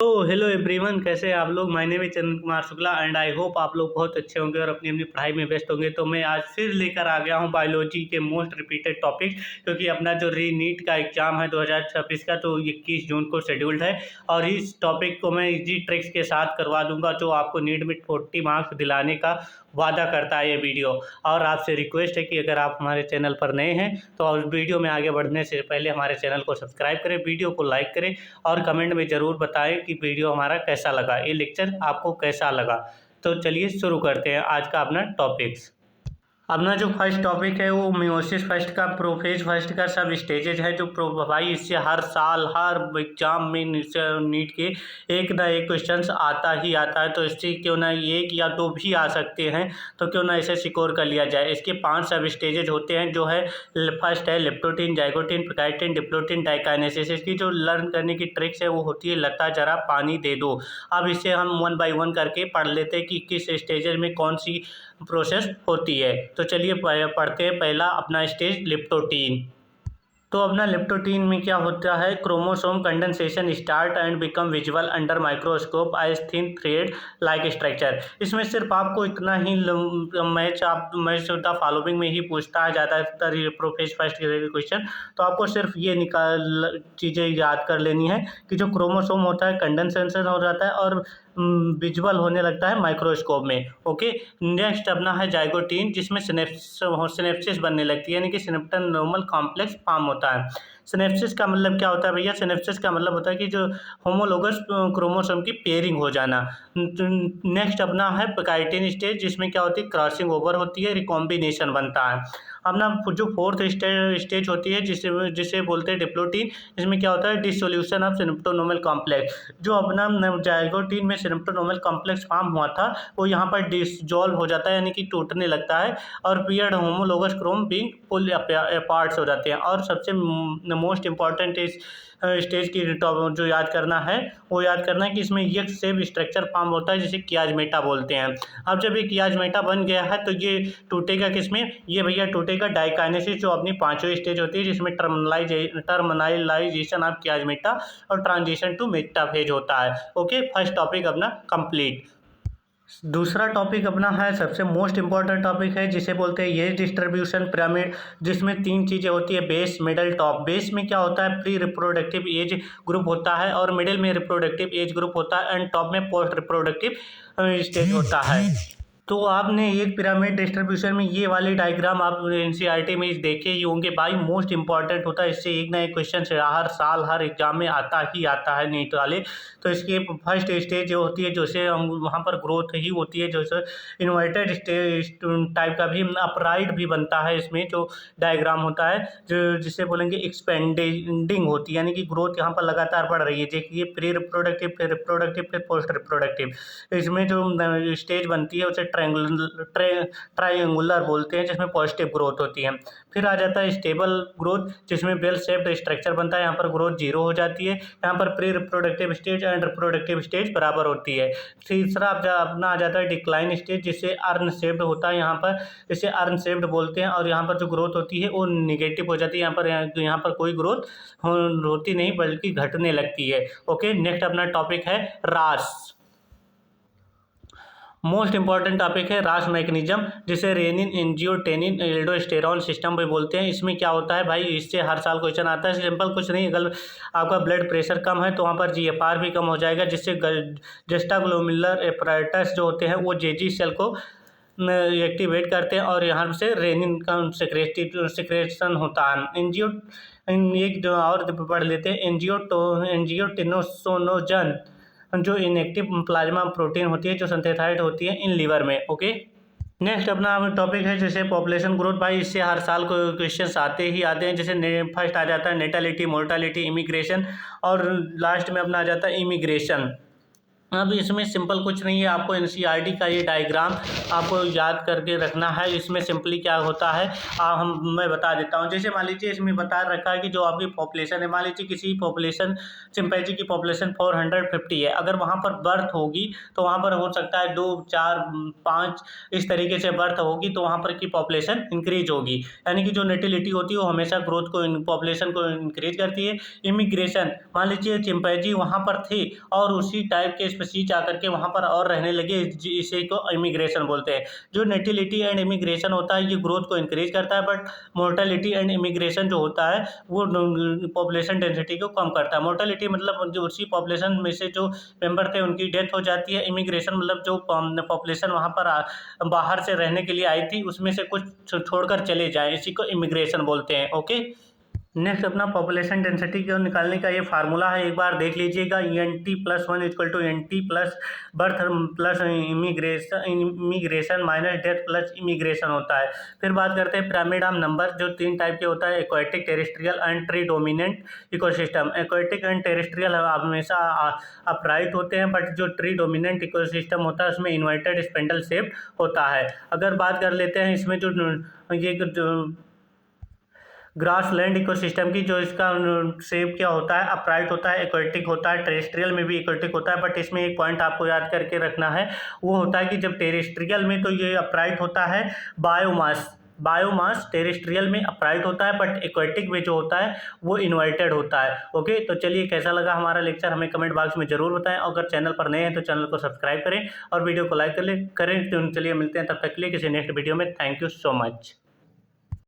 तो hello everyone, कैसे हैं आप लोग। My name is Chandra Kumar Shukla and I hope आप लोग बहुत अच्छे होंगे और अपनी अपनी पढ़ाई में व्यस्त होंगे। तो मैं आज फिर लेकर आ गया हूं बायोलॉजी के मोस्ट रिपीटेड टॉपिक, क्योंकि अपना जो री नीट का एग्जाम है 2026 का, तो 21 जून को शेड्यूल्ड है। और इस टॉपिक को मैं इजी ट्रिक्स के साथ करवा दूंगा, जो आपको नीट में 40 मार्क्स दिलाने का वादा करता है ये वीडियो। और आपसे रिक्वेस्ट है कि अगर आप हमारे चैनल पर नए हैं तो वीडियो में आगे बढ़ने से पहले हमारे चैनल को सब्सक्राइब करें, वीडियो को लाइक करें और कमेंट में ज़रूर बताएं कि वीडियो हमारा कैसा लगा, ये लेक्चर आपको कैसा लगा। तो चलिए शुरू करते हैं आज का अपना टॉपिक्स। अपना जो फर्स्ट टॉपिक है वो मियोसिस फर्स्ट का प्रोफेज फर्स्ट का सब स्टेजेज है, जो भाई इससे हर साल हर एग्जाम में नीट के एक ना एक क्वेश्चन आता ही आता है। तो इससे क्यों ना एक या दो भी आ सकते हैं, तो क्यों ना इसे सिक्योर कर लिया जाए। इसके 5 सब स्टेजेज होते हैं, जो है फर्स्ट है लेप्टोटीन, जाइगोटीन, प्रोकाइटिन, डिप्लोटीन, डाइकाइनेसिस। इसकी जो लर्न करने की ट्रिक्स है वो होती है लता जरा पानी दे दो। अब इसे हम 1 बाय 1 करके पढ़ लेते हैं कि किस स्टेजेज में कौन सी प्रोसेस होती है। तो चलिए पढ़ते हैं पहला अपना स्टेज लेप्टोटीन। तो अपना लेप्टोटीन में क्या होता है, chromosome condensation start and become visual under microscope as thin thread like structure. इसमें सिर्फ आपको इतना ही मैच द फॉलोइंग में ही पूछता है ज़्यादातर प्रोफेज फर्स्ट क्वेश्चन। तो आपको सिर्फ ये चीज़ें याद कर लेनी है कि जो क्रोमोसोम होता है कंडेंसेशन हो जाता है और विजुअल होने लगता है माइक्रोस्कोप में। ओके, नेक्स्ट अपना है जाइगोटीन, जिसमें सिनेप्सिस बनने लगती है, यानी कि सिनेप्टोनोमल कॉम्प्लेक्स फॉर्म होता है। सिनेप्सिस का मतलब क्या होता है भैया, सिनेप्सिस का मतलब होता है कि जो होमोलोगस क्रोमोसोम की पेयरिंग हो जाना। नेक्स्ट अपना है प्रोकाइटिन स्टेज, जिसमें क्या होती है क्रॉसिंग ओवर होती है, रिकॉम्बिनेशन बनता है। अपना जो फोर्थ स्टेज होती है जिसे जिसे बोलते हैं डिप्लोटीन, इसमें क्या होता है डिसोल्यूशन ऑफ सिनेप्टोनोमल कॉम्प्लेक्स। जो अपना जाइगोटीन में सिनेप्टोनोमल कॉम्प्लेक्स फॉर्म हुआ था वो यहाँ पर डिसजॉल्व हो जाता है, यानी कि टूटने लगता है, और पियर्ड होमोलोगस क्रोम बीइंग पुल अपार्ट्स हो जाते हैं। और सबसे मोस्ट इंपॉर्टेंट इस स्टेज की जो याद करना है वो याद करना है कि इसमें एक सेव स्ट्रक्चर फॉर्म होता है, जिसे कियाजमेटा बोलते हैं। अब जब ये कियाजमेटा बन गया है तो ये टूटेगा किसमें, ये भैया टूटेगा डाइकाइनेसिस, जो अपनी 5वीं स्टेज होती है, जिसमें टर्मिनलाइजेशन ऑफ कियाजमेटा और ट्रांजिशन टू मेटाफेज होता है। ओके, फर्स्ट टॉपिक अपना कंप्लीट। दूसरा टॉपिक अपना है सबसे मोस्ट इंपॉर्टेंट टॉपिक है, जिसे बोलते हैं एज डिस्ट्रीब्यूशन पिरामिड, जिसमें 3 चीज़ें होती है, बेस मिडल टॉप। बेस में क्या होता है, प्री रिप्रोडक्टिव एज ग्रुप होता है, और मिडिल में रिप्रोडक्टिव एज ग्रुप होता है, एंड टॉप में पोस्ट रिप्रोडक्टिव स्टेज होता है। तो आपने एक पिरामिड डिस्ट्रीब्यूशन में ये वाली डायग्राम आप एनसीईआरटी में देखे ही होंगे भाई, मोस्ट इंपॉर्टेंट होता है। इससे एक ना एक क्वेश्चन हर साल हर एग्जाम में आता ही आता है नीट वाले। तो इसकी फर्स्ट स्टेज जो होती है, जैसे हम वहाँ पर ग्रोथ ही होती है, जैसे इन्वर्टेड स्टेज टाइप का भी अपराइट भी बनता है इसमें जो डायग्राम होता है, जो जिसे बोलेंगे एक्सपेंडिंग होती है, यानी कि ग्रोथ यहाँ पर लगातार बढ़ रही है। देखिए प्री रिप्रोडक्टिव, फिर रिप्रोडक्टिव, फिर पोस्ट रिप्रोडक्टिव। इसमें जो स्टेज बनती है उसे ट्रायंगुलर बोलते हैं, जिसमें पॉजिटिव ग्रोथ होती है। फिर आ जाता है स्टेबल ग्रोथ, जिसमें बेल शेप्ड स्ट्रक्चर बनता है, यहाँ पर ग्रोथ 0 हो जाती है। यहाँ पर pre reproductive stage and reproductive stage बराबर होती है। तीसरा अपना आ जाता है डिक्लाइन स्टेज, जिससे अर्न शेप्ड होता है, यहाँ पर इसे अर्न शेप्ड बोलते हैं, और यहाँ पर जो ग्रोथ होती है वो निगेटिव हो जाती है। यहाँ पर कोई ग्रोथ होती नहीं बल्कि घटने लगती है। ओके, नेक्स्ट अपना टॉपिक है रास। मोस्ट इंपॉर्टेंट टॉपिक है रास मैकेनिज्म, जिसे रेनिन एंजियोटेनिन एल्डोस्टेरॉन सिस्टम पे बोलते हैं। इसमें क्या होता है भाई, इससे हर साल क्वेश्चन आता है। सिंपल कुछ नहीं, अगर आपका ब्लड प्रेशर कम है तो वहाँ पर जीएफआर भी कम हो जाएगा, जिससे जस्टाग्लोमेरुलर एपैरेटस जो होते हैं वो जेजी सेल को एक्टिवेट करते हैं, और यहाँ से रेनिन का सिक्रेशन होता है। एक जो और पढ़ लेते हैं, एंजियोटेनोसोनोजन, जो इनएक्टिव प्लाज्मा प्रोटीन होती है, जो सिंथेसाइड होती है इन लीवर में। ओके, नेक्स्ट अपना टॉपिक है जैसे पॉपुलेशन ग्रोथ। भाई इससे हर साल को क्वेश्चंस आते ही आते हैं। जैसे फर्स्ट आ जाता है नेटेलिटी, मोर्टालिटी, इमिग्रेशन, और लास्ट में अपना आ जाता है इमिग्रेशन। अब इसमें सिंपल कुछ नहीं है, आपको एनसीईआरटी का ये डायग्राम आपको याद करके रखना है। इसमें सिंपली क्या होता है मैं बता देता हूँ। जैसे मान लीजिए इसमें बता रखा है कि जो आपकी पॉपुलेशन है, मान लीजिए किसी पॉपुलेशन चिंपैंजी की पॉपुलेशन 450 है, अगर वहाँ पर बर्थ होगी तो वहाँ पर हो सकता है 2, 4, 5 इस तरीके से बर्थ होगी तो वहाँ पर की पॉपुलेशन इंक्रीज होगी। यानी कि जो नेटिलिटी होती है वो हमेशा ग्रोथ को पॉपुलेशन को इंक्रीज करती है। इमिग्रेशन, मान लीजिए चिंपैंजी वहाँ पर थे और उसी टाइप के स्पीशीज आकर के वहाँ पर और रहने लगे, इसी को इमिग्रेशन बोलते हैं। जो नेटिलिटी एंड इमिग्रेशन होता है ये ग्रोथ को इंक्रीज करता है, बट मोर्टेलिटी एंड इमिग्रेशन जो होता है वो पॉपुलेशन डेंसिटी को कम करता है। मोर्टेलिटी मतलब जो उसी पॉपुलेशन में से जो मेंबर थे उनकी डेथ हो जाती है। इमिग्रेशन मतलब जो पॉपुलेशन वहाँ पर बाहर से रहने के लिए आई थी उसमें से कुछ छोड़कर चले जाएं, इसी को इमिग्रेशन बोलते हैं। ओके, नेक्स्ट अपना पॉपुलेशन डेंसिटी को निकालने का ये फार्मूला है, एक बार देख लीजिएगा। ENT+1 = NT plus birth plus immigration minus death plus immigration होता है। फिर बात करते हैं पिरामिड ऑफ नंबर, जो 3 टाइप के होता है, aquatic, terrestrial and tree dominant ecosystem. Aquatic and terrestrial हमेशा अपराइट होते हैं, बट जो ट्री डोमिनेंट इकोसिस्टम होता है उसमें इन्वर्टेड स्पेंडल शेप होता है। अगर बात कर लेते हैं इसमें जो ग्रास लैंड इकोसिस्टम की, जो इसका शेप क्या होता है, अपराइट होता है, एक्वाटिक होता है, टेरेस्ट्रियल में भी एक्वाटिक होता है। बट इसमें एक पॉइंट आपको याद करके रखना है, वो होता है कि जब टेरेस्ट्रियल में तो ये अपराइट होता है बायोमास टेरेस्ट्रियल में अपराइट होता है, बट एक्वाटिक में जो होता है वो इन्वर्टेड होता है। ओके, तो चलिए कैसा लगा हमारा लेक्चर हमें कमेंट बॉक्स में जरूर बताएं। अगर चैनल पर नए हैं तो चैनल को सब्सक्राइब करें और वीडियो को लाइक करें। तो चलिए मिलते हैं तब तक के लिए किसी नेक्स्ट वीडियो में। Thank you so much.